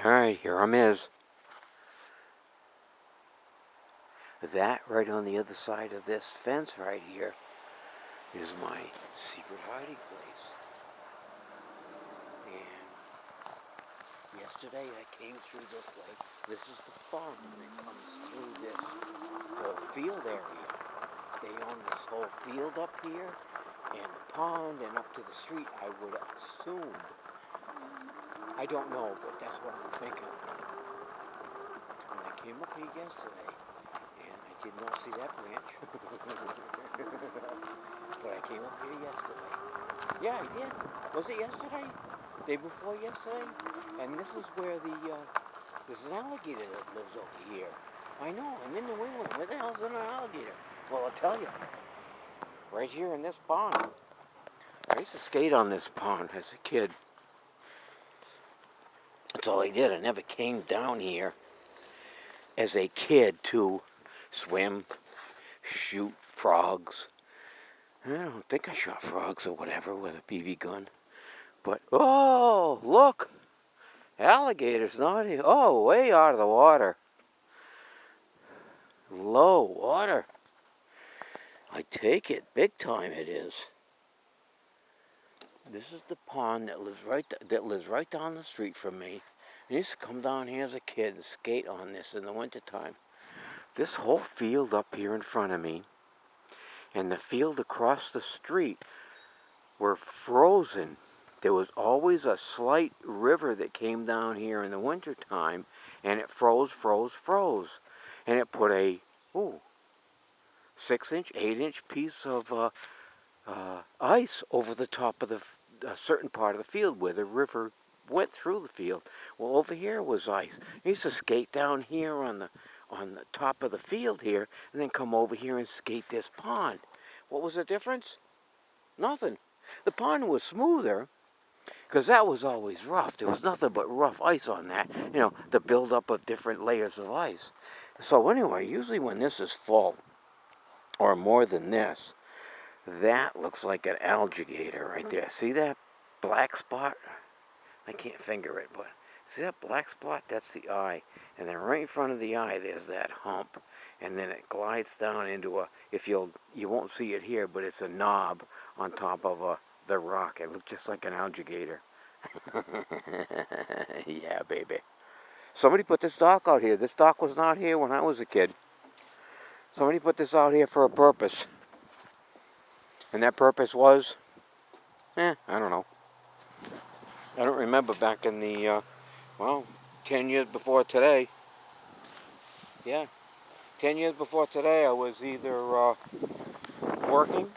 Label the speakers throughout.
Speaker 1: Alright, here I'm is. That right on the other side of this fence right here is my secret hiding place. And yesterday I came through this way. This is the farm that comes through this whole field area. They own this whole field up here and the pond and up to the street, I would assume. I don't know, but that's what I'm thinking. When I came up here yesterday, and I did not see that branch, but I came up here yesterday. Yeah, I did. Was it yesterday? Day before yesterday? And this is where there's an alligator that lives over here. I know, I'm in New England. Where the hell's an alligator? Well, I'll tell you. Right here in this pond. I used to skate on this pond as a kid. That's all I did. I never came down here as a kid to swim, shoot frogs. I don't think I shot frogs or whatever with a BB gun. But, oh, look. Alligators not here. Oh, way out of the water. Low water. I take it. Big time it is. This is the pond that lives right down the street from me. I used to come down here as a kid and skate on this in the wintertime. This whole field up here in front of me and the field across the street were frozen. There was always a slight river that came down here in the wintertime, and it froze. And it put a 6-inch, 8-inch piece of ice over the top of a certain part of the field where the river went through the field. Well, over here was ice. I used to skate down here on the top of the field here, and then come over here and skate this pond. What was the difference? Nothing. The pond was smoother, because that was always rough. There was nothing but rough ice on that, the buildup of different layers of ice. So anyway, usually when this is full, or more than this, that looks like an alligator right there. See that black spot? I can't finger it, but see that black spot? That's the eye. And then right in front of the eye, there's that hump. And then it glides down into you won't see it here, but it's a knob on top of the rock. It looks just like an alligator. Yeah, baby. Somebody put this dock out here. This dock was not here when I was a kid. Somebody put this out here for a purpose. And that purpose was, I don't know. I don't remember back in the, 10 years before today. Yeah, 10 years before today, I was either working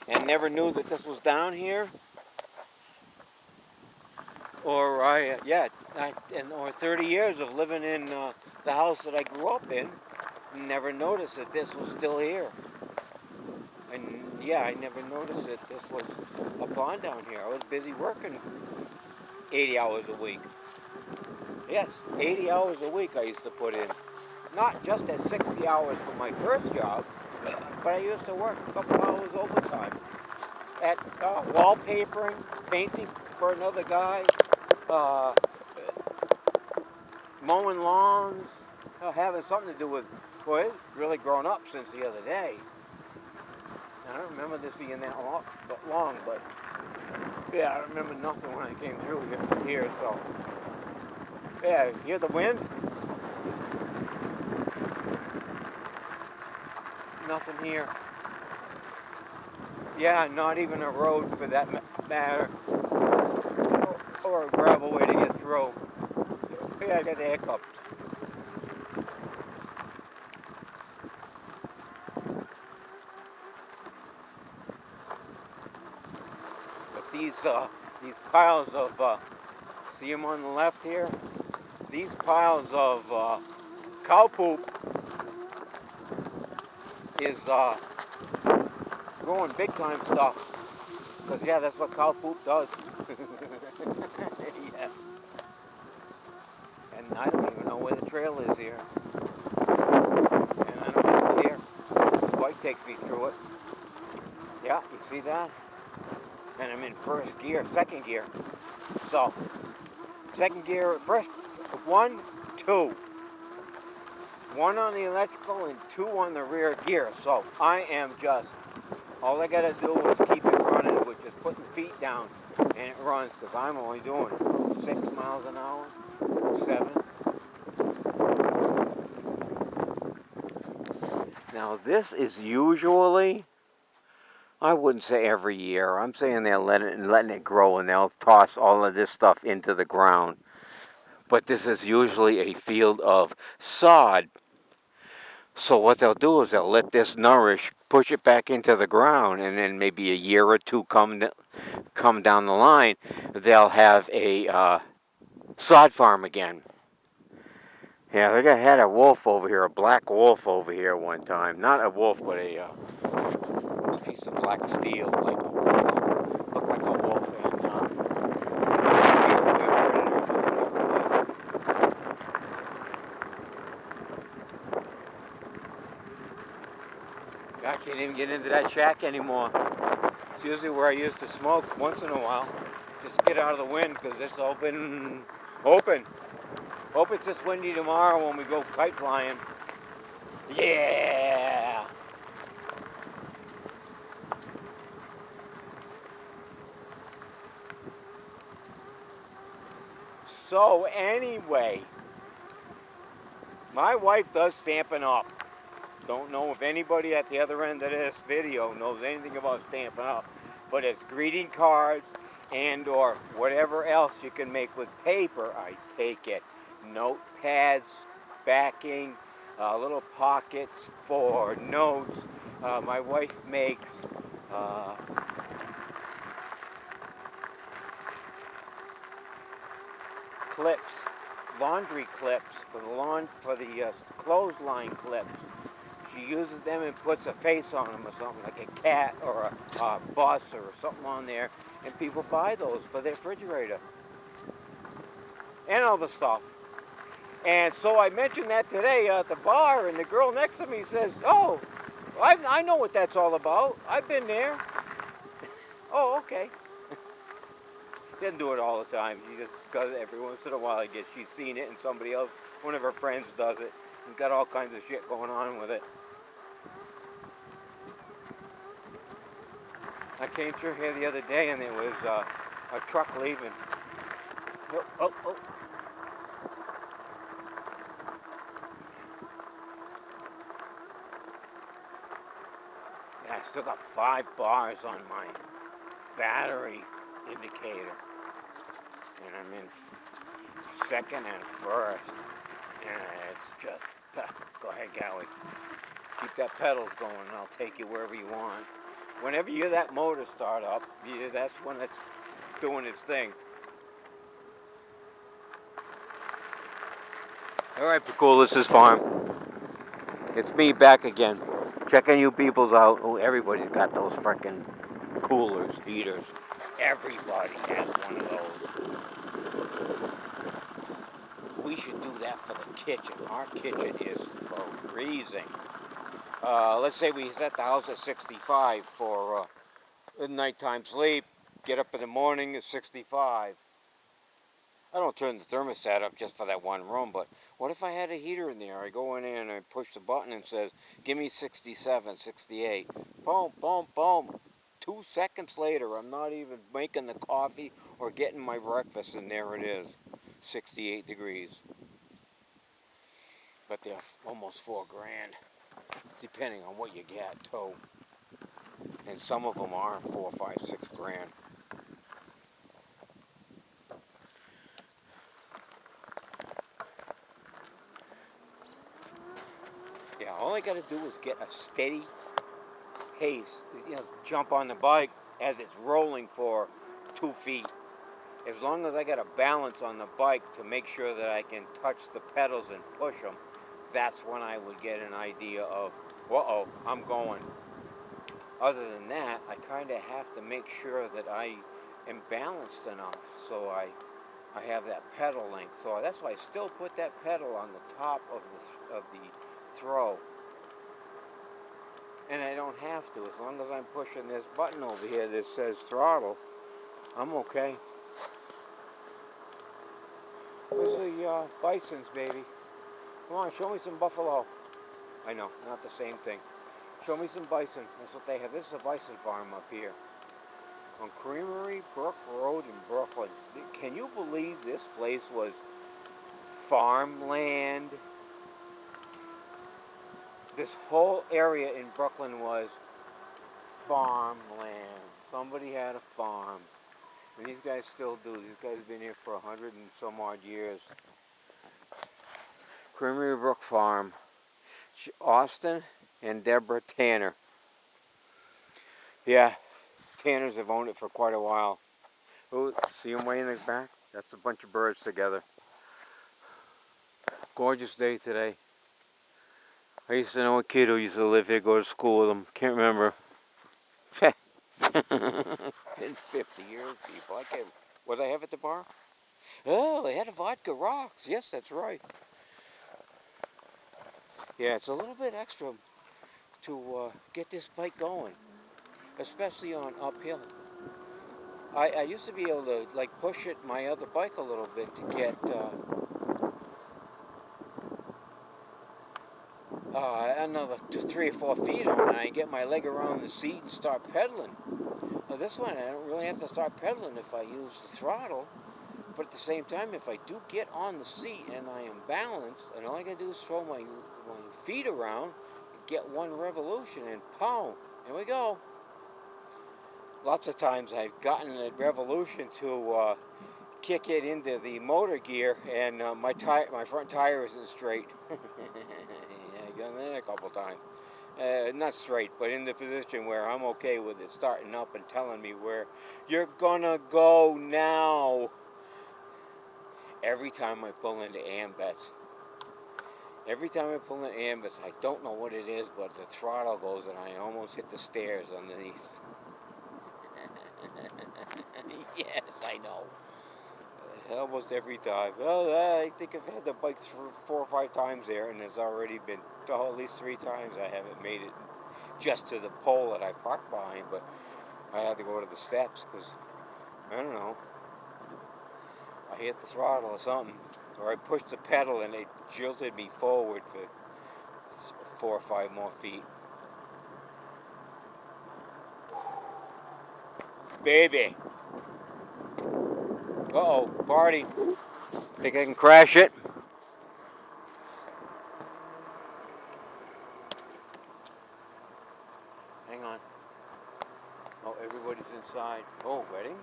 Speaker 1: and never knew that this was down here, or or 30 years of living in the house that I grew up in, and never noticed that this was still here. And yeah, I never noticed that this was a pond down here. I was busy working 80 hours a week. Yes, 80 hours a week I used to put in. Not just at 60 hours for my first job, but I used to work a couple hours overtime. At wallpapering, painting for another guy, mowing lawns, having something to do with, boy, it's really grown up since the other day. I don't remember this being that long, but yeah, I remember nothing when I came through here, so. Yeah, hear the wind? Nothing here. Yeah, not even a road for that matter, or a gravel way to get through. Yeah, I got the hiccups. But these piles of, see them on the left here? These piles of cow poop is growing big time stuff. Because yeah, that's what cow poop does. Yeah. And I don't even know where the trail is here. And I don't care. The bike takes me through it. Yeah, you see that? And I'm in second gear. So, Second gear, first, one, two. One on the electrical and two on the rear gear. So I am just, all I gotta do is keep it running, which is putting feet down, and it runs, because I'm only doing 6 miles an hour, 7. Now this is usually, I wouldn't say every year. I'm saying they're letting it grow, and they'll toss all of this stuff into the ground. But this is usually a field of sod. So what they'll do is they'll let this nourish, push it back into the ground, and then maybe a year or two come down the line, they'll have a sod farm again. Yeah, they had a wolf over here, a black wolf over here one time. Not a wolf, but a piece of black steel, like a wolf. Looked like a wolf, I can't even get into that shack anymore. It's usually where I used to smoke once in a while, just to get out of the wind, because it's open. Hope it's just windy tomorrow when we go kite flying. Yeah! So anyway, my wife does Stampin' Up. Don't know if anybody at the other end of this video knows anything about Stampin' Up, but it's greeting cards and or whatever else you can make with paper. I take it. Notepads, backing, little pockets for notes. My wife makes clips, laundry clips for the clothesline clips. She uses them and puts a face on them or something, like a cat or a bus or something on there, and people buy those for their refrigerator and all the stuff. And so I mentioned that today at the bar, and the girl next to me says, "Oh, I know what that's all about. I've been there." Oh, okay. She doesn't do it all the time. She just does it every once in a while. I guess she's seen it, and somebody else, one of her friends, does it. And got all kinds of shit going on with it. I came through here the other day, and there was a truck leaving. Oh. Yeah, I still got 5 bars on my battery indicator. And I'm in second and first. And it's just, go ahead, Gowie. Keep that pedals going, and I'll take you wherever you want. Whenever you hear that motor start up, that's when it's doing its thing. All right, Picoulis, this is Farm. It's me back again. Checking you peoples out. Oh, everybody's got those frickin' coolers, heaters. Everybody has one of those. We should do that for the kitchen. Our kitchen is freezing. Let's say we set the house at 65 for nighttime sleep. Get up in the morning at 65. I don't turn the thermostat up just for that one room, but what if I had a heater in there? I go in there and I push the button and it says, give me 67, 68. Boom, boom, boom. 2 seconds later, I'm not even making the coffee or getting my breakfast, and there it is, 68 degrees. But they're almost $4 grand, depending on what you get, too. And some of them are 4, 5, 6 grand. Yeah, all I gotta do is get a steady pace, jump on the bike as it's rolling for 2 feet. As long as I got a balance on the bike to make sure that I can touch the pedals and push them, that's when I would get an idea of, uh-oh, I'm going. Other than that, I kind of have to make sure that I am balanced enough so I have that pedal length. So that's why I still put that pedal on the top of the throw. And I don't have to. As long as I'm pushing this button over here that says throttle, I'm okay. Where's the Bisons, baby? Come on, show me some buffalo. I know, not the same thing. Show me some bison. That's what they have. This is a bison farm up here on Creamery Brook Road in Brooklyn. Can you believe this place was farmland? This whole area in Brooklyn was farmland. Somebody had a farm. And these guys still do. These guys have been here for 100 and some odd years. Creamery Brook Farm. Austin and Deborah Tanner. Yeah, Tanners have owned it for quite a while. Oh, see them way in the back? That's a bunch of birds together. Gorgeous day today. I used to know a kid who used to live here, go to school with him. Can't remember. Been 50 years, people. I can't. What did I have at the bar? Oh, they had a Vodka Rocks. Yes, that's right. Yeah, it's a little bit extra to get this bike going, especially on uphill. I used to be able to like push it my other bike a little bit to get another 3 or 4 feet on it. I get my leg around the seat and start pedaling. Now this one I don't really have to start pedaling if I use the throttle, but at the same time if I do get on the seat and I am balanced and all I gotta do is throw my feet around, get one revolution and pow, here we go. Lots of times I've gotten a revolution to kick it into the motor gear and my front tire isn't straight. Yeah, I've done that a couple times. Not straight, but in the position where I'm okay with it starting up and telling me where you're gonna go now. Every time I pull into AMVETS, I don't know what it is, but the throttle goes and I almost hit the stairs underneath. Yes, I know. Almost every time. Well, I think I've had the bike 4 or 5 times there, and there's already been at least 3 times I haven't made it just to the pole that I parked behind, but I had to go to the steps because, I don't know, I hit the throttle or something, or I pushed the pedal and it jolted me forward for 4 or 5 more feet. Baby. Uh-oh, party. Think I can crash it? Hang on. Oh, everybody's inside. Oh, wedding?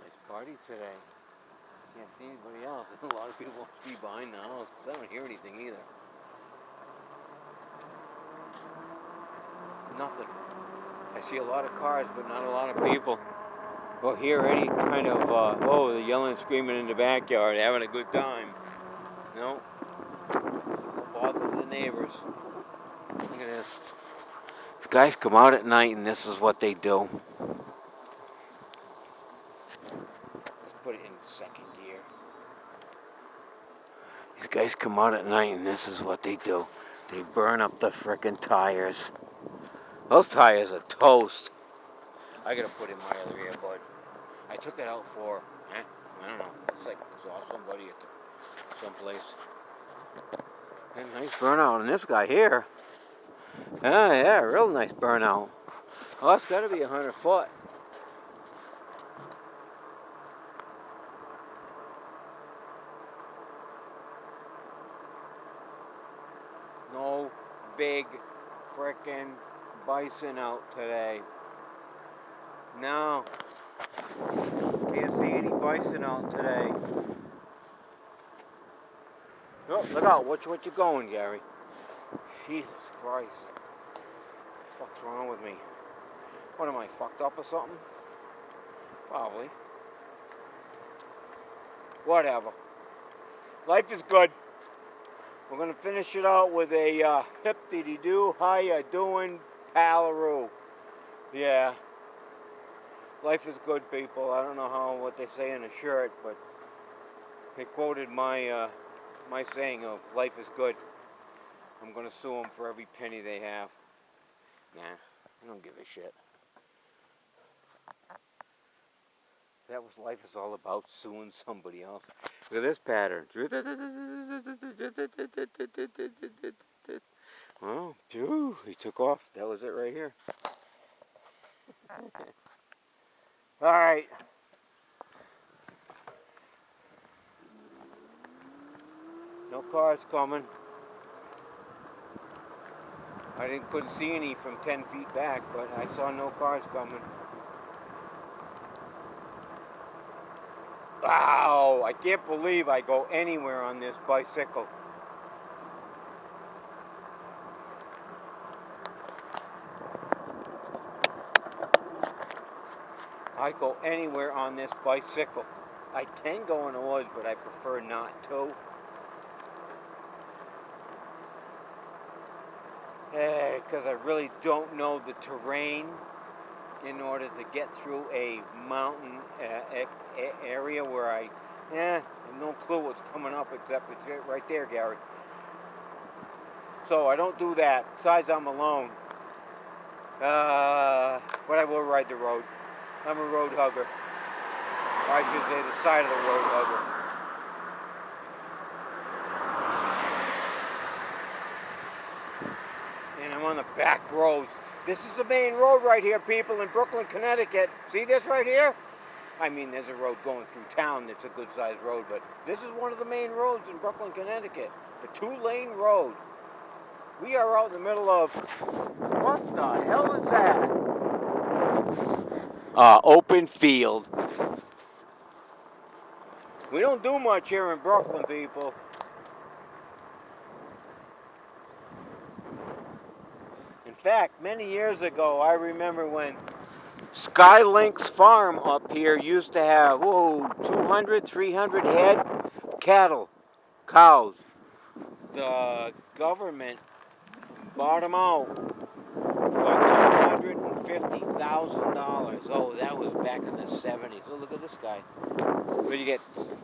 Speaker 1: Nice party today. Can't see anybody else. A lot of people must be behind the house because I don't hear anything either. Nothing. I see a lot of cars, but not a lot of people. Or hear any kind of, the yelling and screaming in the backyard, having a good time. No. Don't bother the neighbors. Look at this. These guys come out at night and this is what they do. Let's put it in second gear. These guys come out at night and this is what they do. They burn up the frickin' tires. Those tires are toast. I gotta put in my other earbud. I took it out for, I don't know. It's like saw somebody at someplace. And nice burnout on this guy here. Yeah, real nice burnout. Oh, that's gotta be 100 foot. No big frickin' bison out today. No. Can't see any bison out today. Oh, look out. Watch what you're going, Gary. Jesus Christ. What the fuck's wrong with me? What, am I fucked up or something? Probably. Whatever. Life is good. We're going to finish it out with a hip-dee-dee-doo, how ya doing, Pallaroo. Yeah. Life is good, people. I don't know what they say in a shirt, but they quoted my saying of life is good. I'm gonna sue them for every penny they have. Nah, I don't give a shit. That was life is all about, suing somebody else. Look at this pattern. Oh, phew, he took off. That was it right here. All right. No cars coming. Couldn't see any from 10 feet back, but I saw no cars coming. Wow, I can't believe I go anywhere on this bicycle. I go anywhere on this bicycle. I can go in the woods, but I prefer not to. Because I really don't know the terrain in order to get through a mountain area where I have no clue what's coming up except it's right there, Gary. So I don't do that. Besides, I'm alone. But I will ride the road. I'm a road hugger. Or I should say the side of the road hugger. And I'm on the back roads. This is the main road right here, people, in Brooklyn, Connecticut. See this right here? I mean, there's a road going through town that's a good-sized road, but this is one of the main roads in Brooklyn, Connecticut. The 2-lane road. We are out in the middle of... What the hell is that? Open field. We don't do much here in Brooklyn, people. In fact, many years ago, I remember when Skylink's farm up here used to have, 200, 300 head cattle, cows. The government bought them out for $250,000. Oh, that was back in the 70s. Oh, look at this guy. What do you get?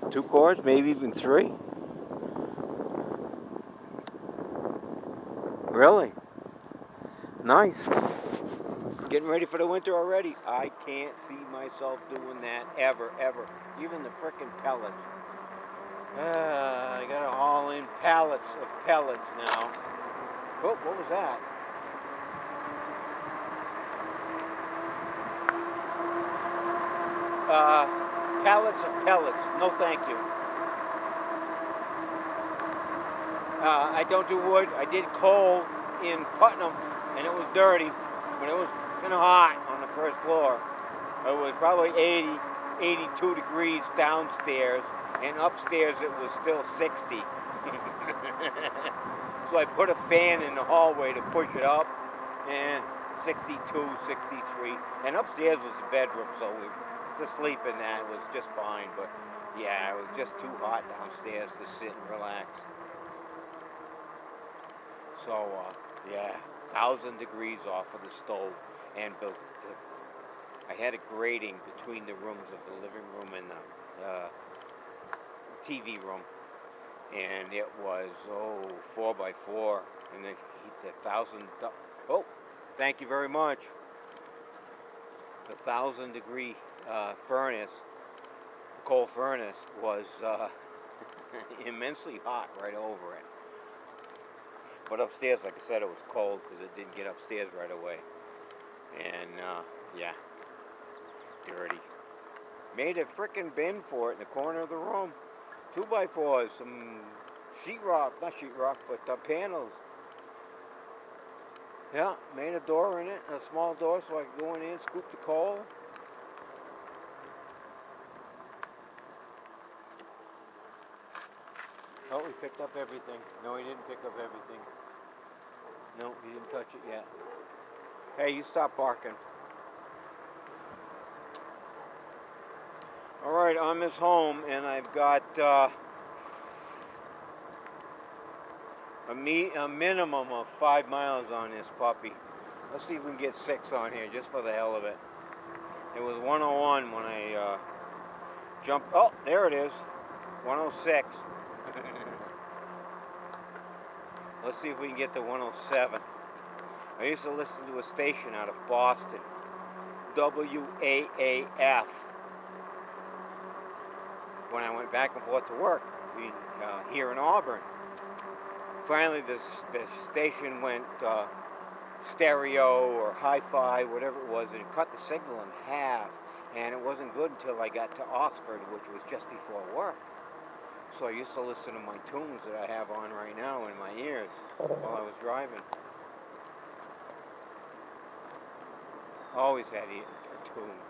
Speaker 1: 2 cords, maybe even 3? Really? Nice. Getting ready for the winter already. I can't see myself doing that ever. Even the frickin' pellets. I gotta haul in pallets of pellets now. Oh, what was that? Pallets of pellets. No, thank you. I don't do wood. I did coal in Putnam, and it was dirty, but it was kind of hot on the first floor. It was probably 80, 82 degrees downstairs, and upstairs it was still 60. So I put a fan in the hallway to push it up, and 62, 63. And upstairs was the bedroom, so to sleep in that was just fine. But yeah, it was just too hot downstairs to sit and relax. So yeah, 1,000 degrees off of the stove, and I had a grating between the rooms of the living room and the TV room, and it was 4x4, and the 1,000. Oh, thank you very much. The 1,000-degree furnace, coal furnace, was immensely hot right over it. But upstairs, like I said, it was cold because it didn't get upstairs right away. And yeah, dirty. Made a frickin' bin for it in the corner of the room. 2x4s, some sheetrock, not sheetrock, but panels. Yeah, made a door in it, a small door so I could go in and scoop the coal. Oh, he picked up everything. No, he didn't pick up everything. No, he didn't touch it yet. Hey, you stop barking. Alright, I'm at home, and I've got a minimum of 5 miles on this puppy. Let's see if we can get 6 on here, just for the hell of it. It was 101 when I jumped. Oh, there it is. 106. Let's see if we can get to 107. I used to listen to a station out of Boston, WAAF, when I went back and forth to work here in Auburn. Finally, the station went stereo or hi-fi, whatever it was, and it cut the signal in half. And it wasn't good until I got to Oxford, which was just before work. So I used to listen to my tunes that I have on right now in my ears while I was driving. Always had tunes.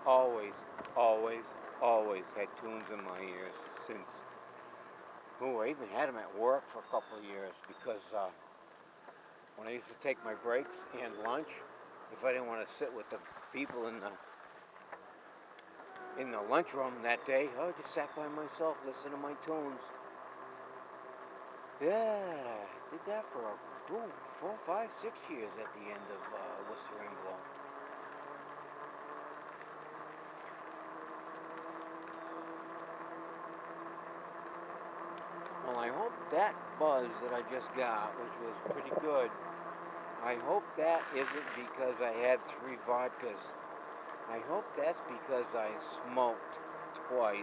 Speaker 1: Always, always, always had tunes in my ears since. I even had them at work for a couple of years because when I used to take my breaks and lunch, if I didn't want to sit with the people in the lunchroom that day, I just sat by myself, listening to my tunes. Yeah, did that for 4, 5, 6 years at the end of Worcester and Blow. Well, I hope that buzz that I just got, which was pretty good, I hope that isn't because I had 3 vodkas. I hope that's because I smoked twice.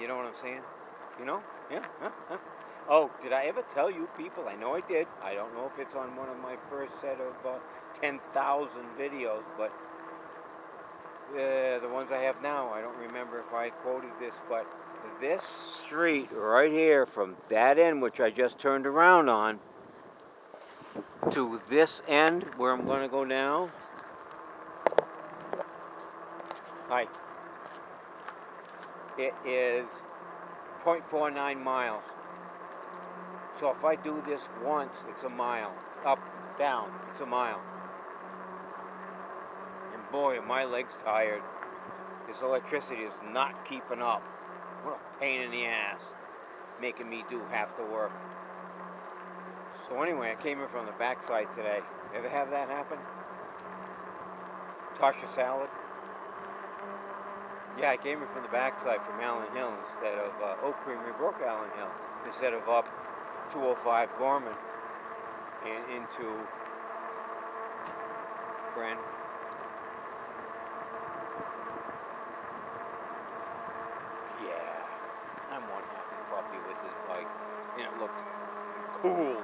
Speaker 1: You know what I'm saying? You know? Yeah? Huh? Oh, did I ever tell you people? I know I did. I don't know if it's on one of my first set of 10,000 videos, but the ones I have now, I don't remember if I quoted this, but this street right here from that end, which I just turned around on, to this end where I'm going to go now. Hi. It is 0.49 miles. So if I do this once, it's a mile. Up, down, it's a mile. And boy, are my legs tired. This electricity is not keeping up. What a pain in the ass, making me do half the work. So anyway, I came in from the backside today. Ever have that happen? Toss your salad? Yeah, I came in from the backside from Allen Hill instead of Oak Creamery Brook Allen Hill, instead of up 205 Gorman and into Brand. Yeah, I'm one happy puppy with this bike, and it looks cool.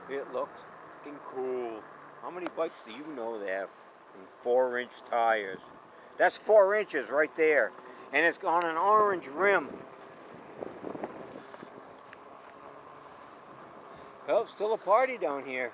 Speaker 1: It looks fucking cool. How many bikes do you know that have 4-inch tires? That's 4 inches right there, and it's on an orange rim. Oh, still a party down here.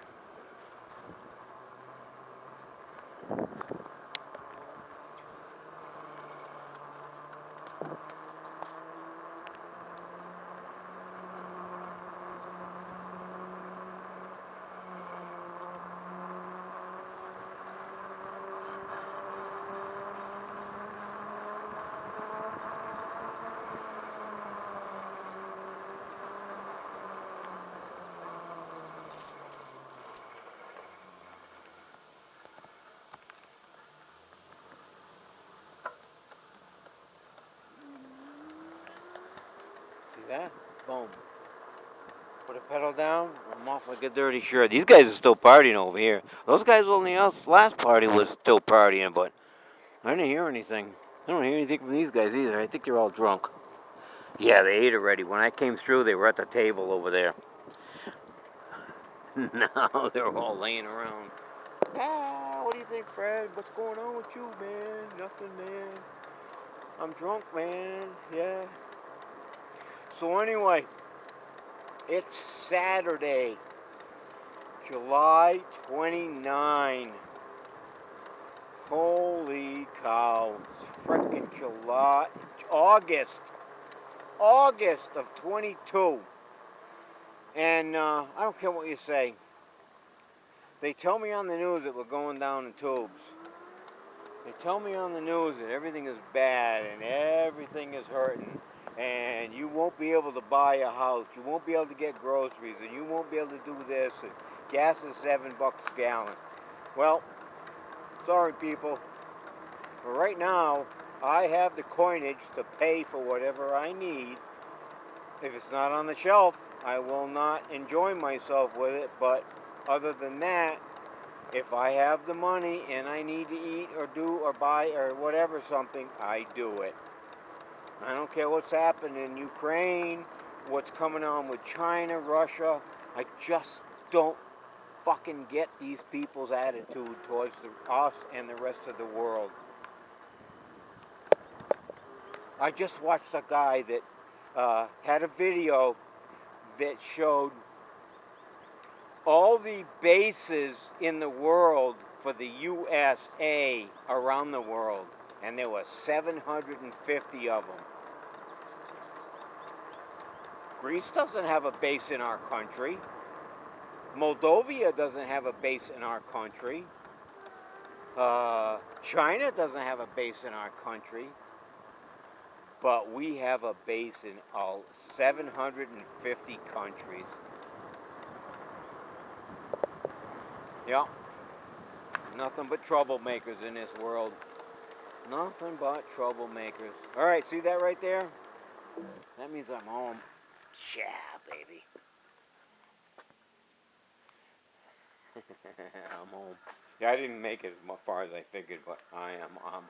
Speaker 1: See that? Boom. Put a pedal down, I'm off like a dirty shirt. These guys are still partying over here. Those guys only else last party was still partying, but I didn't hear anything. I don't hear anything from these guys either. I think they're all drunk. Yeah, they ate already. When I came through, they were at the table over there. No, they're all laying around. Ah, what do you think, Fred? What's going on with you, man? Nothing, man. I'm drunk, man. Yeah. So anyway, it's Saturday, July 29. Holy cow. It's frickin' July. August of 22. And I don't care what you say. They tell me on the news that we're going down in tubes. They tell me on the news that everything is bad and everything is hurting. and you won't be able to buy a house, you won't be able to get groceries, and you won't be able to do this, and gas is $7 a gallon. Well, sorry people, but right now I have the coinage to pay for whatever I need. If it's not on the shelf, I will not enjoy myself with it, but other than that, if I have the money and I need to eat or do or buy or whatever something, I do it. I don't care what's happening in Ukraine, what's coming on with China, Russia. I just don't fucking get these people's attitude towards us and the rest of the world. I just watched a guy that had a video that showed all the bases in the world for the USA around the world, and there were 750 of them. Greece doesn't have a base in our country. Moldova doesn't have a base in our country. China doesn't have a base in our country. But we have a base in all 750 countries. Yeah. Nothing but troublemakers in this world. Nothing but troublemakers. All right, see that right there? That means I'm home. Yeah, baby. I'm home. Yeah, I didn't make it as far as I figured, but I'm home.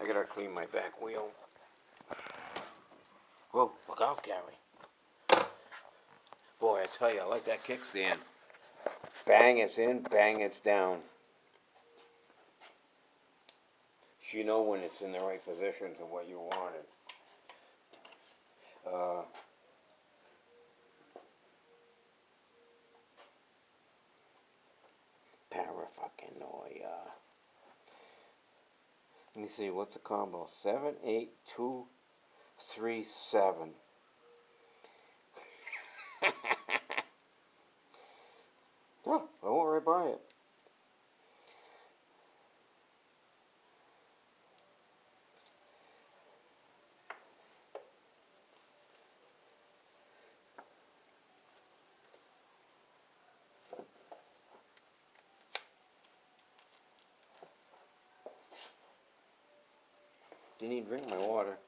Speaker 1: I gotta clean my back wheel. Whoa, look out, Gary. Boy, I tell you, I like that kickstand. Bang, it's in, bang, it's down. So you know when it's in the right position to what you wanted. Paraphernalia. Let me see, what's the combo? 78237. Oh, I won't right by it. Didn't even drink my water.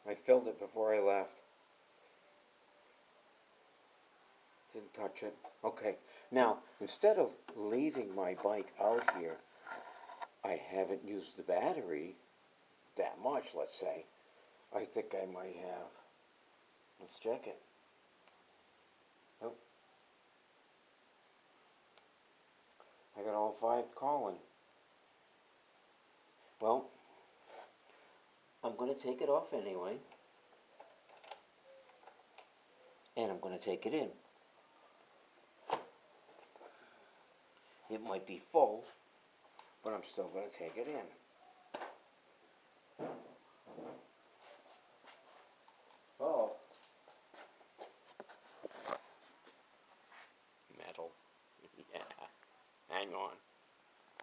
Speaker 1: I filled it before I left. Didn't touch it. Okay, now, instead of leaving my bike out here, I haven't used the battery that much, let's say. I think I might have. Let's check it. Nope. I got all 5 calling. Well, I'm going to take it off anyway. And I'm going to take it in. It might be full, but I'm still going to take it in.